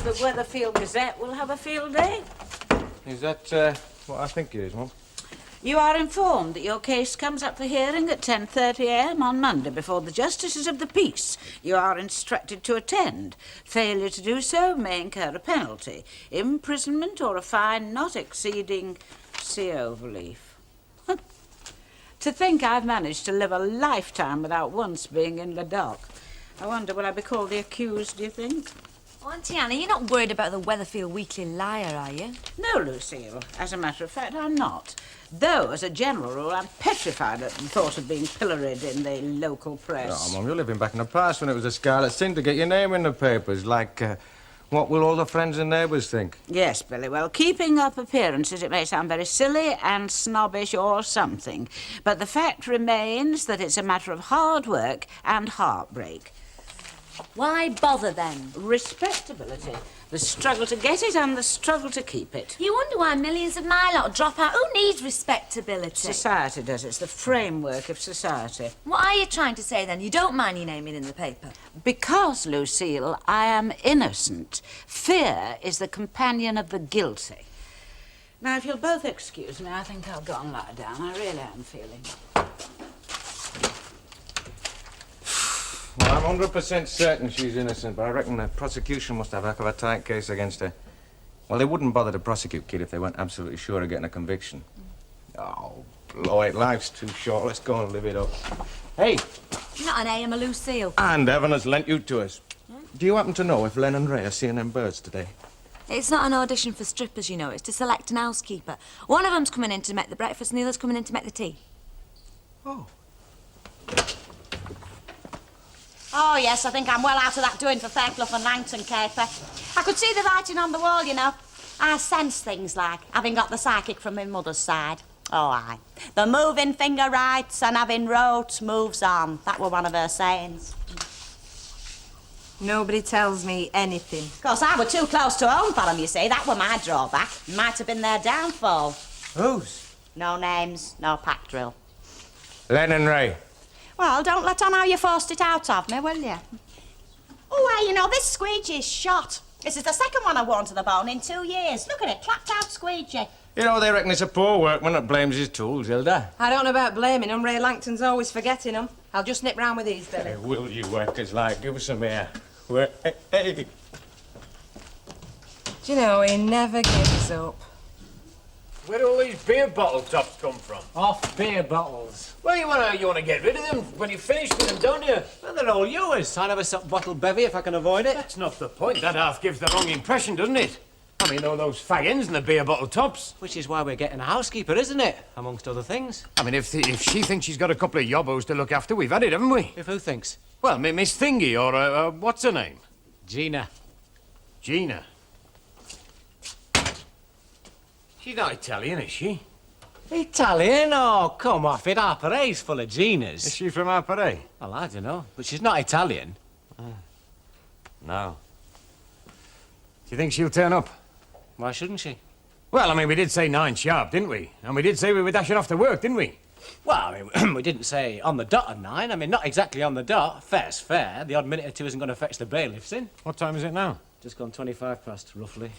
the Weatherfield Gazette will have a field day. Is that what I think it is, Mum? You are informed that your case comes up for hearing at 10:30 a.m. on Monday before the Justices of the Peace. You are instructed to attend. Failure to do so may incur a penalty, imprisonment or a fine not exceeding see overleaf. To think I've managed to live a lifetime without once being in the dock. I wonder, will I be called the accused, do you think? Oh, Auntie Anna, you're not worried about the Weatherfield Weekly Liar, are you? No, Lucille. As a matter of fact, I'm not. Though, as a general rule, I'm petrified at the thought of being pilloried in the local press. Oh, Mum, you're living back in the past when it was a scarlet sin to get your name in the papers. Like, what will all the friends and neighbours think? Yes, Billy. Well, keeping up appearances, it may sound very silly and snobbish or something. But the fact remains that it's a matter of hard work and heartbreak. Why bother, then? Respectability. The struggle to get it and the struggle to keep it. You wonder why millions of my lot drop out. Who needs respectability? Society does. It's the framework of society. What are you trying to say, then? You don't mind your naming in the paper? Because, Lucille, I am innocent. Fear is the companion of the guilty. Now, if you'll both excuse me, I think I'll go and lie down. I really am feeling. Well, I'm 100% certain she's innocent, but I reckon the prosecution must have a heck of a tight case against her. Well, they wouldn't bother to prosecute Kid if they weren't absolutely sure of getting a conviction. Oh, blow it. Life's too short. Let's go and live it up. Hey! You're not an A, I'm a Lucille. And Evan has lent you to us. Do you happen to know if Len and Ray are seeing them birds today? It's not an audition for strippers, you know. It's to select an housekeeper. One of them's coming in to make the breakfast and the other's coming in to make the tea. Oh. Oh, yes, I think I'm well out of that doing for Fairclough and Langton caper. I could see the writing on the wall, you know. I sense things like having got the psychic from my mother's side. Oh, aye. The moving finger writes and having wrote moves on. That were one of her sayings. Nobody tells me anything. Of course, I were too close to home for 'em, you see. That were my drawback. Might have been their downfall. Whose? No names, no pack drill. Len and Ray. Well, don't let on how you forced it out of me, will you? Oh, hey, you know, this squeegee's shot. This is the second one I've worn to the bone in 2 years. Look at it, clapped out squeegee. You know, they reckon it's a poor workman that blames his tools, Hilda. I don't know about blaming them. Ray Langton's always forgetting them. I'll just nip round with these, Billy. Hey, will you workers like? Give us some air. Hey. Do you know, he never gives up. Where do all these beer bottle tops come from? Off beer bottles. Well, you want to get rid of them when you're finished with them, don't you? Well, they're all yours. I never stop bottled bevy if I can avoid it. That's not the point. That half gives the wrong impression, doesn't it? I mean, all those fag ends and the beer bottle tops. Which is why we're getting a housekeeper, isn't it? Amongst other things. I mean, if she thinks she's got a couple of yobbos to look after, we've had it, haven't we? If who thinks? Well, Miss Thingy, or what's her name? Gina. Gina. She's not Italian, is she? Italian? Oh, come off it. Our parade's full of Ginas. Is she from our parade? Well, I don't know. But she's not Italian. No. Do you think she'll turn up? Why shouldn't she? Well, I mean, we did say 9 sharp, didn't we? And we did say we were dashing off to work, didn't we? Well, I mean, we didn't say on the dot at 9. I mean, not exactly on the dot. Fair's fair. The odd minute or two isn't going to fetch the bailiffs in. What time is it now? Just gone 25 past, roughly.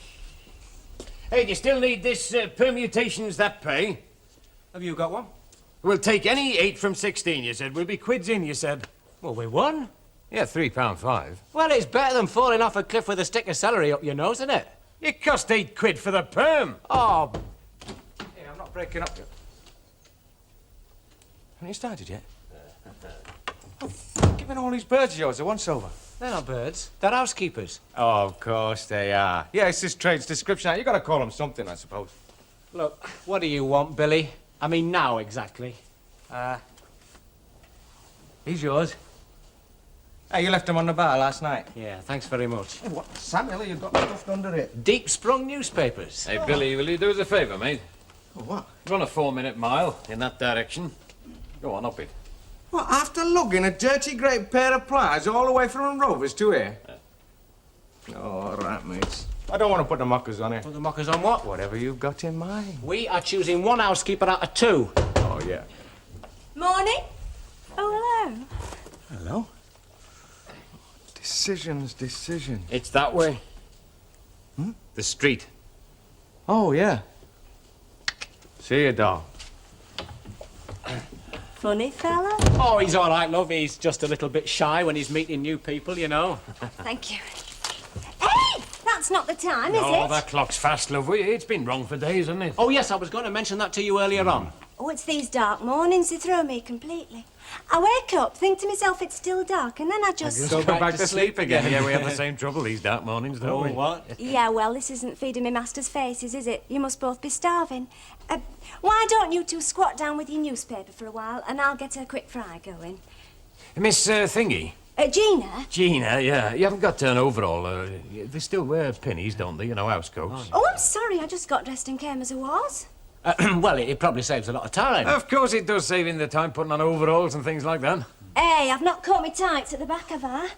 Hey, do you still need this permutations that pay? Have you got one? We'll take any 8 from 16, you said. We'll be quids in, you said. Well, we won. Yeah, £3.5. Well, it's better than falling off a cliff with a stick of celery up your nose, isn't it? It cost £8 for the perm. Oh, Hey, I'm not breaking up yet. Haven't you started yet? Giving all these birds of yours a once-over. they're not birds. They're housekeepers. Oh, of course they are. Yeah, it's this trade's description. You got to call them something, I suppose. Look, what do you want, Billy? I mean, now exactly. He's yours. Hey, you left him on the bar last night. Yeah, thanks very much. Hey, what, Samuel, you've got stuffed under it. Deep-sprung newspapers. Hey, Billy, will you do us a favour, mate? Oh, what? Run a 4-minute mile in that direction. Go on, up it. What, after lugging a dirty great pair of pliers all the way from Rovers to here? Oh, all right, mates. I don't want to put the mockers on here. Put the mockers on what? Whatever you've got in mind. We are choosing one housekeeper out of 2. Oh, yeah. Morning. Oh, hello. Hello? Decisions. It's that way. The street. Oh, yeah. See you, doll. Funny fella. Oh, he's all right, love. He's just a little bit shy when he's meeting new people, you know. Thank you. Hey! That's not the time, is Oh, it? that clock's fast, love. It's been wrong for days, hasn't it? Oh, yes, I was going to mention that to you earlier on. Oh, it's these dark mornings, they throw me completely. I wake up, think to myself it's still dark, and then I just... Go back to sleep again. Yeah, we have the same trouble these dark mornings, don't we? what? Yeah, well, this isn't feeding me master's faces, is it? You must both be starving. Why don't you two squat down with your newspaper for a while, and I'll get a quick fry going. Miss Thingy? Gina? Gina, yeah. You haven't got an overall. They still wear pinnies, don't they? You know, house coats. Oh, I'm sorry, I just got dressed and came as I was. Well, it probably saves a lot of time. Of course it does, saving the time putting on overalls and things like that. Hey, I've not caught me tights at the back, have I?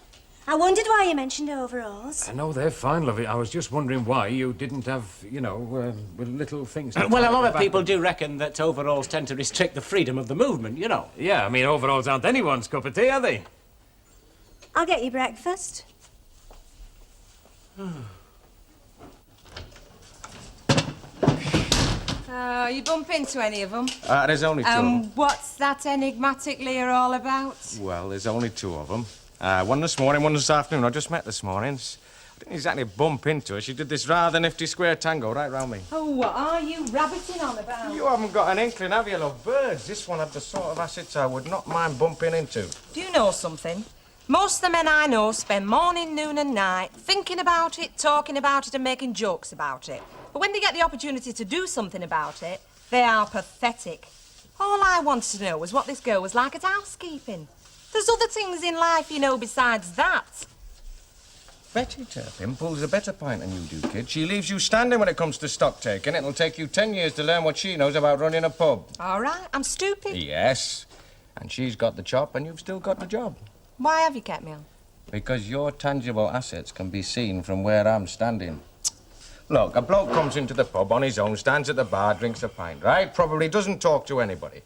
I wondered why you mentioned overalls. I know they're fine, lovey. I was just wondering why you didn't have, you know, little things. Well, a lot of people do reckon that overalls tend to restrict the freedom of the movement, you know. Yeah, I mean, overalls aren't anyone's cup of tea, are they? I'll get you breakfast. You bump into any of them? There's only two of them. What's that enigmatic Lear all about? Well, there's only two of them. One this morning, one this afternoon. I just met this morning. I didn't exactly bump into her. She did this rather nifty square tango right round me. Oh, what are you rabbiting on about? You haven't got an inkling, have you, love? Birds. This one had the sort of assets I would not mind bumping into. Do you know something? Most of the men I know spend morning, noon and night thinking about it, talking about it and making jokes about it. But when they get the opportunity to do something about it, they are pathetic. All I wanted to know was what this girl was like at housekeeping. There's other things in life, you know, besides that. Betty Turpin pulls a better pint than you do, kid. She leaves you standing when it comes to stock taking. It'll take you 10 years to learn what she knows about running a pub. All right, I'm stupid. Yes. And she's got the chop and you've still got the job. Why have you kept me on? Because your tangible assets can be seen from where I'm standing. Look, a bloke comes into the pub on his own, stands at the bar, drinks a pint, right? Probably doesn't talk to anybody.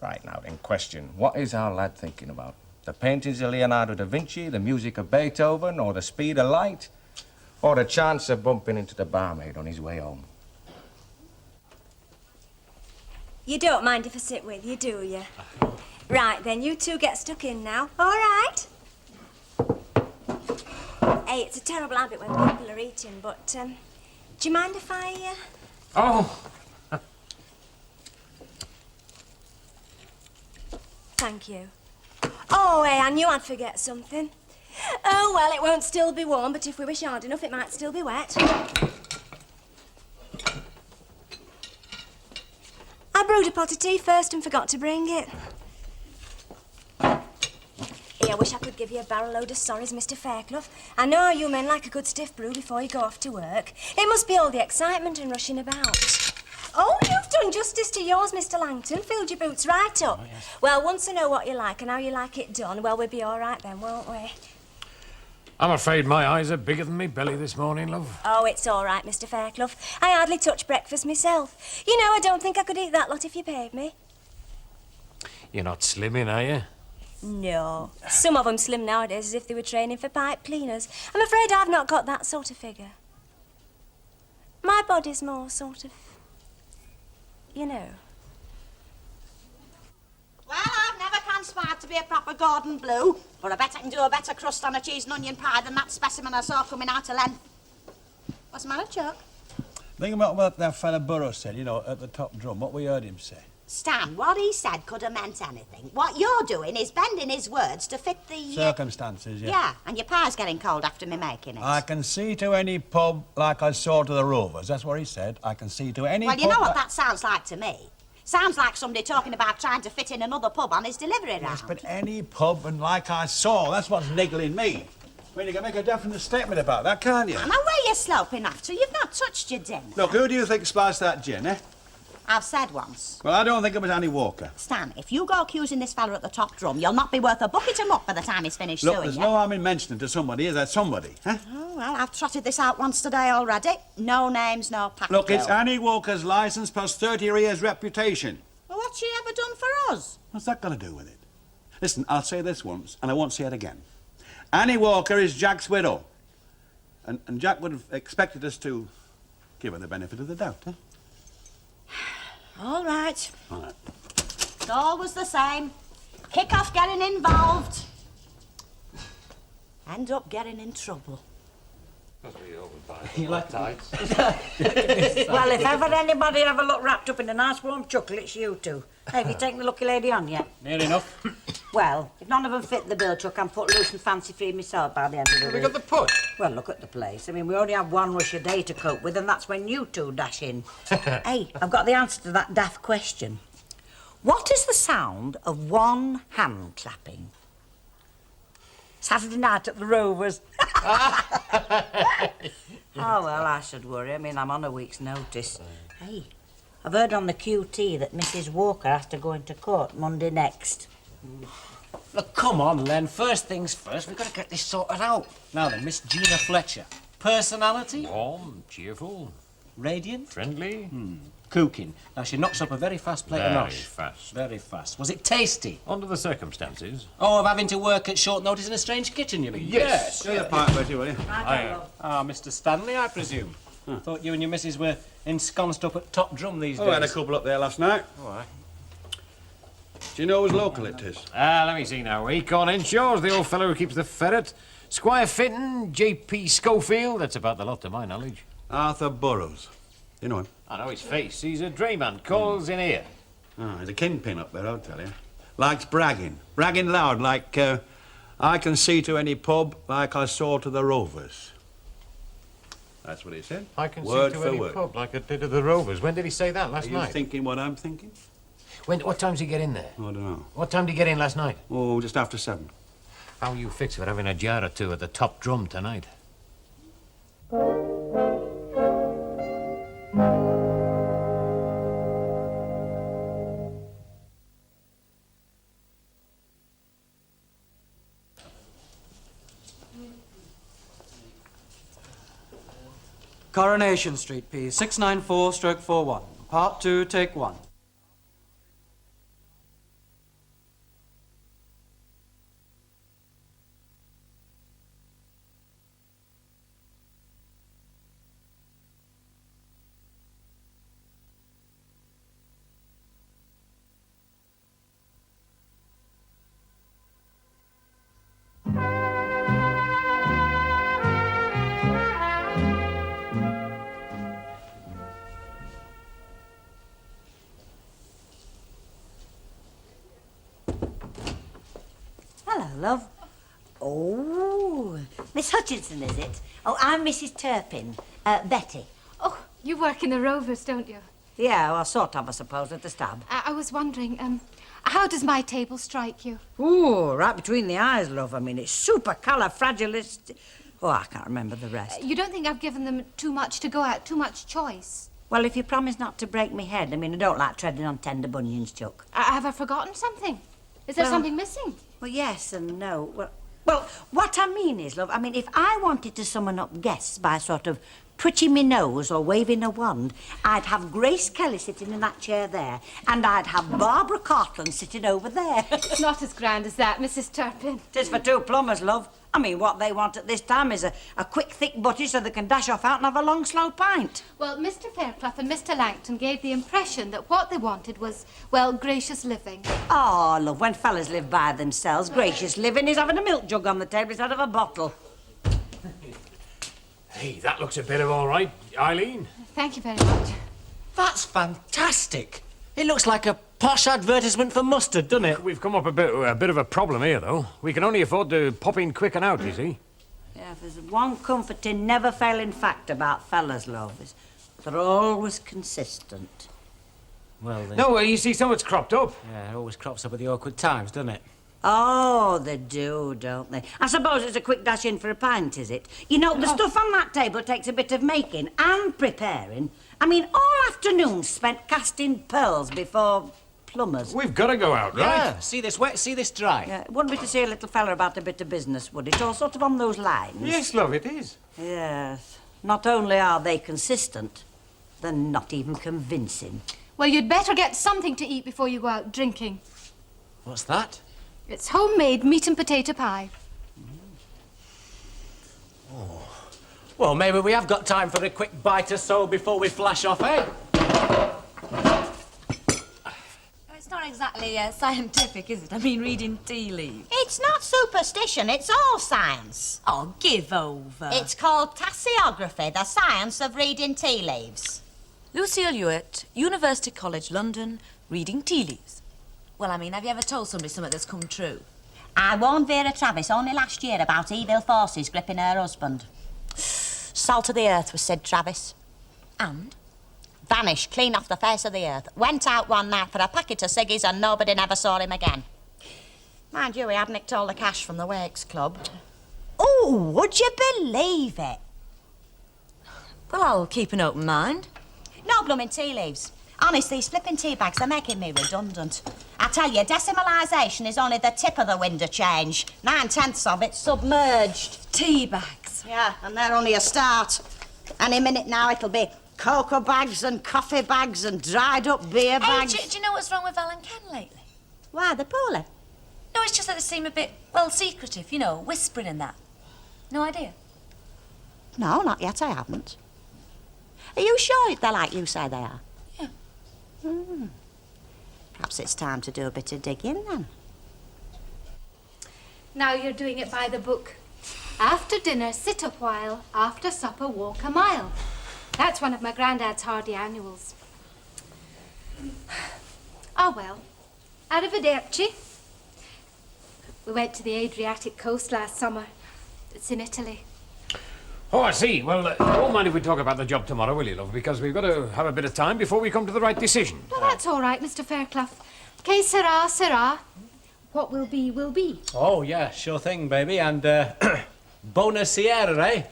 Right, now then, question. What is our lad thinking about? The paintings of Leonardo da Vinci, the music of Beethoven, or the speed of light? Or the chance of bumping into the barmaid on his way home? You don't mind if I sit with you, do you? Right, then, you two get stuck in now. All right? Hey, it's a terrible habit when people are eating, but, do you mind if I, Oh! Thank you. Oh, hey, I knew I'd forget something. Oh, well, it won't still be warm, but if we wish hard enough, it might still be wet. I brewed a pot of tea first and forgot to bring it. Hey, I wish I could give you a barrel load of sorries, Mr. Fairclough. I know how you men like a good stiff brew before you go off to work. It must be all the excitement and rushing about. Oh, you've done justice to yours, Mr. Langton. Filled your boots right up. Oh, yes. Well, once I know what you like and how you like it done, well, we'll be all right then, won't we? I'm afraid my eyes are bigger than me belly this morning, love. Oh, it's all right, Mr. Fairclough. I hardly touch breakfast myself. You know, I don't think I could eat that lot if you paid me. You're not slimming, are you? No. Some of them slim nowadays as if they were training for pipe cleaners. I'm afraid I've not got that sort of figure. My body's more sort of, you know. Well, I've never conspired to be a proper Gordon Blue, but I bet I can do a better crust on a cheese and onion pie than that specimen I saw coming out of length. What's the matter, Chuck? Think about what that fella Burrows said, you know, at the top drum, what we heard him say. Stan, what he said could have meant anything. What you're doing is bending his words to fit the... Circumstances, yeah. Yeah, and your pie's getting cold after me making it. I can see to any pub like I saw to the Rovers. That's what he said. I can see to any well, pub... you know what that sounds like to me? Sounds like somebody talking about trying to fit in another pub on his delivery round. Yes, but any pub and like I saw, that's what's niggling me. I mean, you can make a definite statement about that, can't you? I know where you're sloping after. You've not touched your dinner. Look, who do you think spiced that gin, eh? I've said once. Well, I don't think it was Annie Walker. Stan, if you go accusing this fella at the top drum, you'll not be worth a bucket of muck by the time he's finished Look, suing there's you. no harm in mentioning to somebody, is there somebody, huh? Oh, well, I've trotted this out once today already. No names, no package. Look, it's Annie Walker's licence plus 30 years' reputation. Well, what's she ever done for us? What's that got to do with it? Listen, I'll say this once, and I won't say it again. Annie Walker is Jack's widow. And Jack would have expected us to Give her the benefit of the doubt, eh? All right. All right. It's always the same. Kick off getting involved. End up getting in trouble. You like tights? Well, if ever anybody ever looked wrapped up in a nice warm chuckle, it's you two. Hey, have you taken the lucky lady on yet? Near enough. Well, if none of them fit the bill, Chuck, I'm put loose and fancy-free myself by the end of the Have week. we got the push? Well, look at the place. I mean, we only have one rush a day to cope with, and that's when you two dash in. Hey, I've got the answer to that daft question. What is the sound of one hand clapping? Saturday night at the Rovers. Oh, well, I should worry. I mean, I'm on a week's notice. Hey, I've heard on the QT that Mrs. Walker has to go into court Monday next. Look, come on, Len. First things first, we've got to get this sorted out. Now then, Miss Gina Fletcher. Personality? Warm, cheerful, Radiant? friendly. Cooking. Now, she knocks up a very fast plate of Very nosh. fast. Very fast. Was it tasty? Under the circumstances. Oh, of having to work at short notice in a strange kitchen, you mean? Yes. Do your part, Betty, will you? Ah, Mr. Stanley, I presume. Thought you and your missus were ensconced up at Top Drum these Oh, I had a days. couple up there last night. All right. Do you know whose local it is? Let me see now. Econ Inshaw's the old fellow who keeps the ferret. Squire Fitton, J.P. Schofield. That's about the lot to my knowledge. Arthur Burrows. You know him? I know his face. He's a drayman. Calls in here. Oh, he's a kingpin up there, I'll tell you. Likes bragging. Bragging loud, like, I can see to any pub like I saw to the Rovers. That's what he said. I can word see to for any word. pub like I did to the Rovers. When did he say that? Are Last you night? thinking what I'm thinking? What time did he get in there? I don't know. What time did he get in last night? Oh, just after 7. How you fix for having a jar or two at the Top Drum tonight? Coronation Street, P. 694/41. Part 2, take 1. Hello, love. Oh, Miss Hutchinson, is it? Oh, I'm Mrs. Turpin. Betty. Oh, you work in the Rovers, don't you? Yeah, well, sort of, I suppose, at the stab. I was wondering, how does my table strike you? Ooh, right between the eyes, love. I mean, it's supercalifragilistic. Oh, I can't remember the rest. You don't think I've given them too much to go at, too much choice? Well, if you promise not to break me head, I mean, I don't like treading on tender bunions, Chuck. Have I forgotten something? Is there Well- something missing? Well, yes and no. Well, what I mean is, love, I mean, if I wanted to summon up guests by sort of twitching me nose or waving a wand, I'd have Grace Kelly sitting in that chair there, and I'd have Barbara Cartland sitting over there. It's not as grand as that, Mrs. Turpin. Tis for two plumbers, love. I mean, what they want at this time is a quick, thick butty so they can dash off out and have a long, slow pint. Well, Mr. Fairclough and Mr. Langton gave the impression that what they wanted was, well, gracious living. Oh, love, when fellas live by themselves, gracious living is having a milk jug on the table instead of a bottle. Hey, that looks a bit of all right, Eileen. Thank you very much. That's fantastic. It looks like a posh advertisement for mustard, doesn't it? We've come up a bit of a problem here, though. We can only afford to pop in quick and out, you see. Yeah, if there's one comforting, never failing fact about fellas, love, is they're always consistent. Well, then. No, you see, something's cropped up. Yeah, it always crops up at the awkward times, doesn't it? Oh, they do, don't they? I suppose it's a quick dash in for a pint, is it? You know, the stuff on that table takes a bit of making and preparing. I mean, all afternoon spent casting pearls before plumbers. We've got to go out, right? Yeah, see this wet, see this dry. Yeah, it wouldn't be to see a little fella about a bit of business, would it? All sort of on those lines. Yes, love, it is. Yes. Not only are they consistent, they're not even convincing. Well, you'd better get something to eat before you go out drinking. What's that? It's homemade meat and potato pie. Well, maybe we have got time for a quick bite or so before we flash off, eh? It's not exactly scientific, is it? I mean, reading tea leaves. It's not superstition, it's all science. Oh, give over. It's called tasseography, the science of reading tea leaves. Lucille Hewitt, University College, London, reading tea leaves. Well, I mean, have you ever told somebody something that's come true? I warned Vera Travis only last year about evil forces gripping her husband. Salt of the earth was Sid Travis. And? Vanished clean off the face of the earth. Went out one night for a packet of ciggies and nobody never saw him again. Mind you, he had nicked all the cash from the Wakes Club. Oh, would you believe it? Well, I'll keep an open mind. No blooming tea leaves. Honest, these flipping tea bags, they're making me redundant. I tell you, decimalisation is only the tip of the window change. 9/10 of it's submerged. Tea bags. Yeah, and they're only a start. Any minute now it'll be cocoa bags and coffee bags and dried up beer bags. Hey, do you know what's wrong with Val and Ken lately? Why, they're poorly? No, it's just that they seem a bit, well, secretive, you know, whispering and that. No idea? No, not yet, I haven't. Are you sure they're like you say they are? Yeah. Perhaps it's time to do a bit of digging then. Now you're doing it by the book. After dinner, sit a while. After supper, walk a mile. That's one of my granddad's hardy annuals. Oh, well. Arrivederci. We went to the Adriatic coast last summer. It's in Italy. Oh, I see. Well, I won't mind if we talk about the job tomorrow, will you, love? Because we've got to have a bit of time before we come to the right decision. Well, that's all right, Mr. Fairclough. Que sera, sera. What will be, will be. Oh, yeah, sure thing, baby. And, Bona Sierra, eh?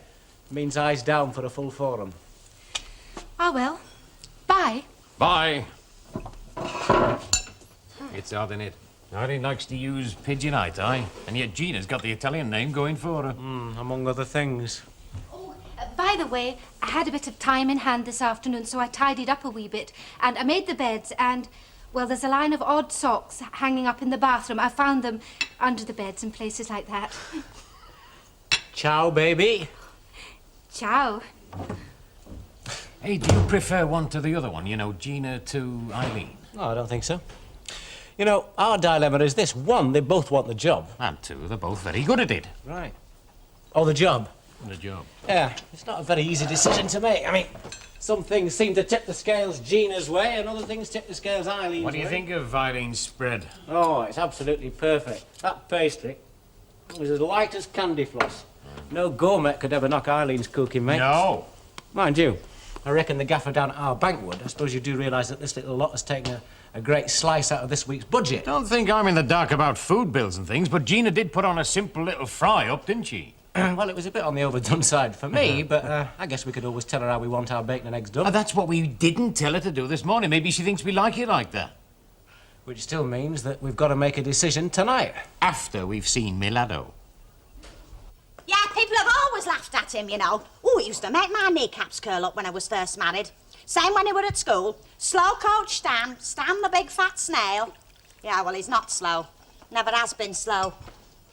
Means eyes down for a full forum. Ah, well. Bye. Bye. It's odd, isn't it? Irene likes to use Pigeonite, aye? And yet Gina's got the Italian name going for her. Among other things. By the way, I had a bit of time in hand this afternoon, so I tidied up a wee bit. And I made the beds, and, well, there's a line of odd socks hanging up in the bathroom. I found them under the beds and places like that. Ciao, baby. Ciao. Hey, do you prefer one to the other one? You know, Gina to Eileen? No, I don't think so. You know, our dilemma is this. One, they both want the job. And two, they're both very good at it. Right. Oh, the job. The job. Yeah, it's not a very easy decision to make. I mean, some things seem to tip the scales Gina's way, and other things tip the scales Eileen's way. What do you think of Eileen's spread? Oh, it's absolutely perfect. That pastry was as light as candy floss. No gourmet could ever knock Eileen's cooking, mate. No. Mind you, I reckon the gaffer down at our bank would. I suppose you do realise that this little lot has taken a great slice out of this week's budget. Don't think I'm in the dark about food bills and things, but Gina did put on a simple little fry-up, didn't she? Well, it was a bit on the overdone side for me, but I guess we could always tell her how we want our bacon and eggs done. That's what we didn't tell her to do this morning. Maybe she thinks we like it like that. Which still means that we've got to make a decision tonight. After we've seen Milado. Yeah, people have always laughed at him, you know. Oh, it used to make my kneecaps curl up when I was first married. Same when he were at school. Slow coach Stan the big fat snail. Yeah, well, he's not slow. Never has been slow.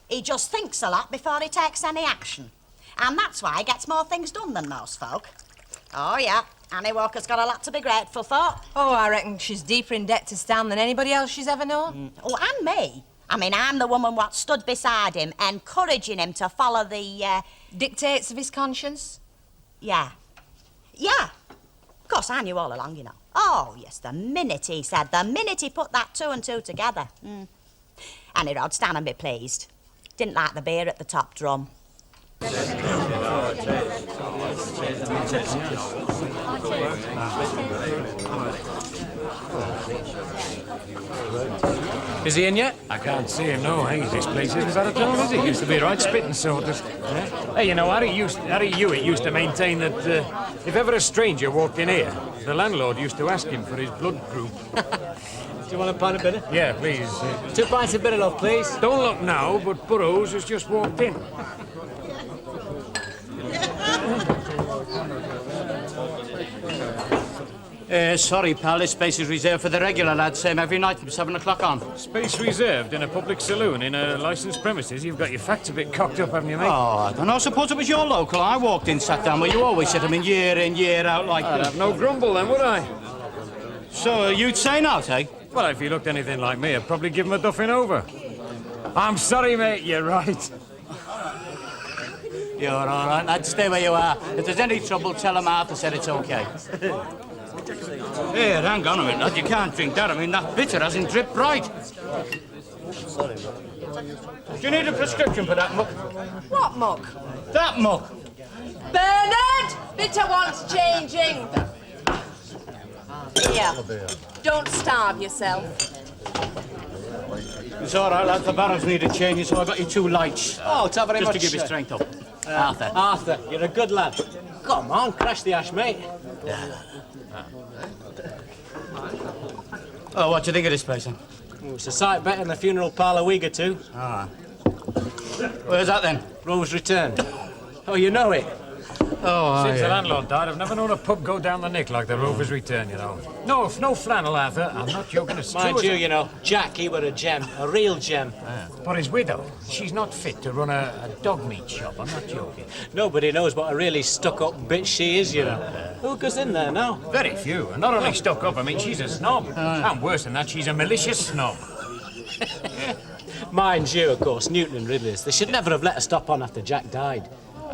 He just thinks a lot before he takes any action. And that's why he gets more things done than most folk. Oh, yeah, Annie Walker's got a lot to be grateful for. Oh, I reckon she's deeper in debt to Stan than anybody else she's ever known. Oh, and me. I mean, I'm the woman what stood beside him, encouraging him to follow the, Dictates of his conscience? Yeah. Yeah. Of course, I knew all along, you know. Oh, yes, the minute he put that two and two together. Annie Rod, Stan and be pleased. Didn't like the beer at the top drum. Is he in yet? I can't see him, no. Hey, this place isn't out of town, is it? Used to be right spitting sorters. Hey, you know, Harry Hewitt used to maintain that if ever a stranger walked in here, the landlord used to ask him for his blood group. Do you want a pint of bitter? Yeah, please. 2 pints of bitter, love, please. Don't look now, but Burrows has just walked in. Sorry, pal, this space is reserved for the regular lads, same every night from 7 o'clock on. Space reserved in a public saloon in a licensed premises. You've got your facts a bit cocked up, haven't you, mate? Oh, I don't know. Suppose it was your local. I walked in, sat down where you always sit. I mean, year in, year out like I'd that. have no grumble then, would I? So, you'd say not, eh? Well, if he looked anything like me, I'd probably give him a duffing over. I'm sorry, mate, you're right. You're all right, lad. Stay where you are. If there's any trouble, tell them Arthur said it's okay. Here, hang on a minute, lad. You can't drink that. I mean, that bitter hasn't dripped right. Do you need a prescription for that muck? What muck? That muck. Bernard! Bitter wants changing. Here. Don't starve yourself. It's all right, lad. The barrels need a changing, so I got you 2 lights. Oh, it's very Just much. to give you strength up. Arthur. Arthur, you're a good lad. Come on, crash the ash, mate. Oh, what do you think of this place, then? Oh, it's a sight better than the funeral parlour we go to. Ah. Where's that, then? Rove's Return. Oh, you know it. Oh, Since the landlord died, I've never known a pub go down the nick like the Rover's Return, you know. No flannel, Arthur. I'm not joking. It's Mind true. you, you know, Jack, he were a gem, a real gem. But his widow, she's not fit to run a dog meat shop. I'm not joking. Nobody knows what a really stuck-up bitch she is, you know. Who goes in there now? Very few. And not only stuck up, I mean, she's a snob. And worse than that, she's a malicious snob. Mind you, of course, Newton and Ridley's. They should never have let her stop on after Jack died.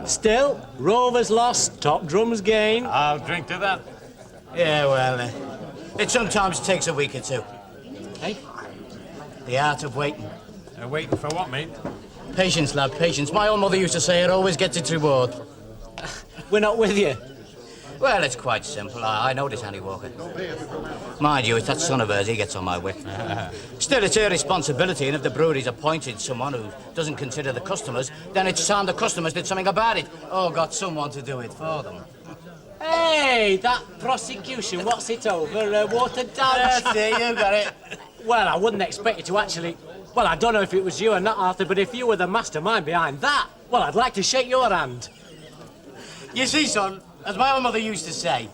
Still, Rover's lost, top drums gain. I'll drink to that. Yeah, well, it sometimes takes a week or 2. Hey? The art of waiting. Waiting for what, mate? Patience, lad, patience. My old mother used to say it always gets its reward. We're not with you. Well, it's quite simple. I know this Annie Walker. Mind you, it's that son of hers, he gets on my wick. Still, it's her responsibility, and if the brewery's appointed someone who doesn't consider the customers, then it's time the customers did something about it, or got someone to do it for them. Hey, that prosecution, what's it over? Watered down? That's it, you got it. Well, I wouldn't expect you to actually... Well, I don't know if it was you or not, Arthur, but if you were the mastermind behind that, well, I'd like to shake your hand. You see, son, as my old mother used to say,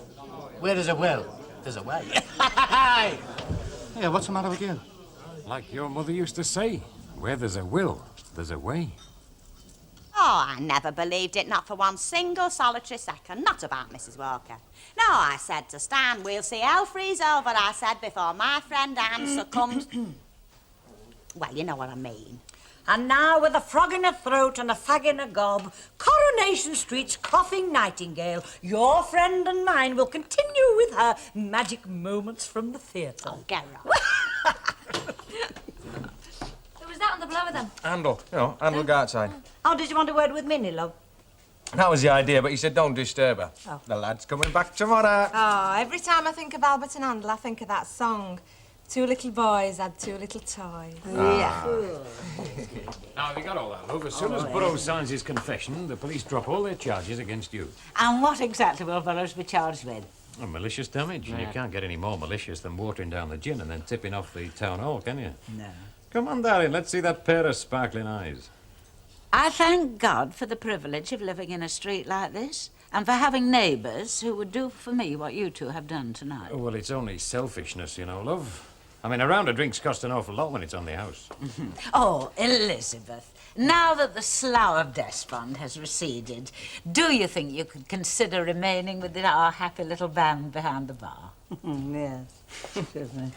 where there's a will, there's a way. Yeah, what's the matter with you? Like your mother used to say, where there's a will, there's a way. Oh, I never believed it, not for one single solitary second. Not about Mrs. Walker. No, I said to Stan, we'll see hell freeze over, I said, before my friend Anne succumbs. Well, you know what I mean. And now, with a frog in her throat and a fag in her gob, Coronation Street's coughing nightingale, your friend and mine, will continue with her magic moments from the theatre. Oh, get right. Who was that on the blower, then? Handle, Handle go outside. Oh, did you want a word with Minnie, love? That was the idea, but he said don't disturb her. Oh. The lad's coming back tomorrow. Oh, every time I think of Albert and Handel, I think of that song. 2 little boys had 2 little toys. Yeah. Now, have you got all that, love? As soon as Burroughs signs his confession, the police drop all their charges against you. And what exactly will Burroughs be charged with? Malicious damage. And you can't get any more malicious than watering down the gin and then tipping off the town hall, can you? No. Come on, darling, let's see that pair of sparkling eyes. I thank God for the privilege of living in a street like this and for having neighbours who would do for me what you two have done tonight. Oh, well, it's only selfishness, you know, love. I mean, a round of drinks cost an awful lot when it's on the house. Oh, Elizabeth, now that the slough of despond has receded, do you think you could consider remaining with our happy little band behind the bar? Yes, excuse me.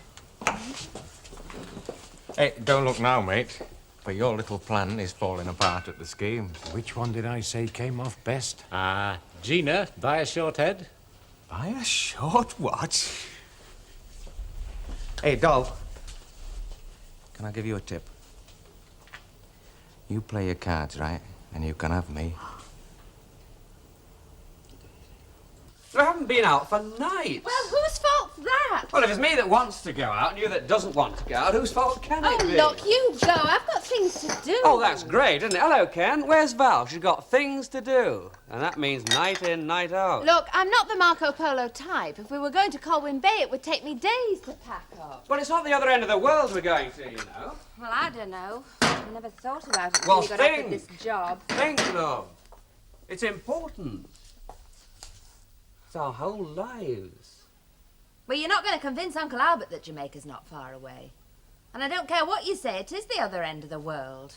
Hey, don't look now, mate. But your little plan is falling apart at the scheme. Which one did I say came off best? Gina, buy a short head. By a short what? Hey, doll. Can I give you a tip? You play your cards, right? And you can have me. I haven't been out for nights. Well, whose fault's that? Well, if it's me that wants to go out and you that doesn't want to go out, whose fault can it be? Look, you go. I've got things to do. Oh, that's great, isn't it? Hello, Ken. Where's Val? She's got things to do. And that means night in, night out. Look, I'm not the Marco Polo type. If we were going to Colwyn Bay, it would take me days to pack up. Well, it's not the other end of the world we're going to, you know. Well, I don't know. I never thought about it Well, until you got think. offered this job. Think, love. It's important. It's our whole lives. But you're not going to convince Uncle Albert that Jamaica's not far away. And I don't care what you say, it is the other end of the world.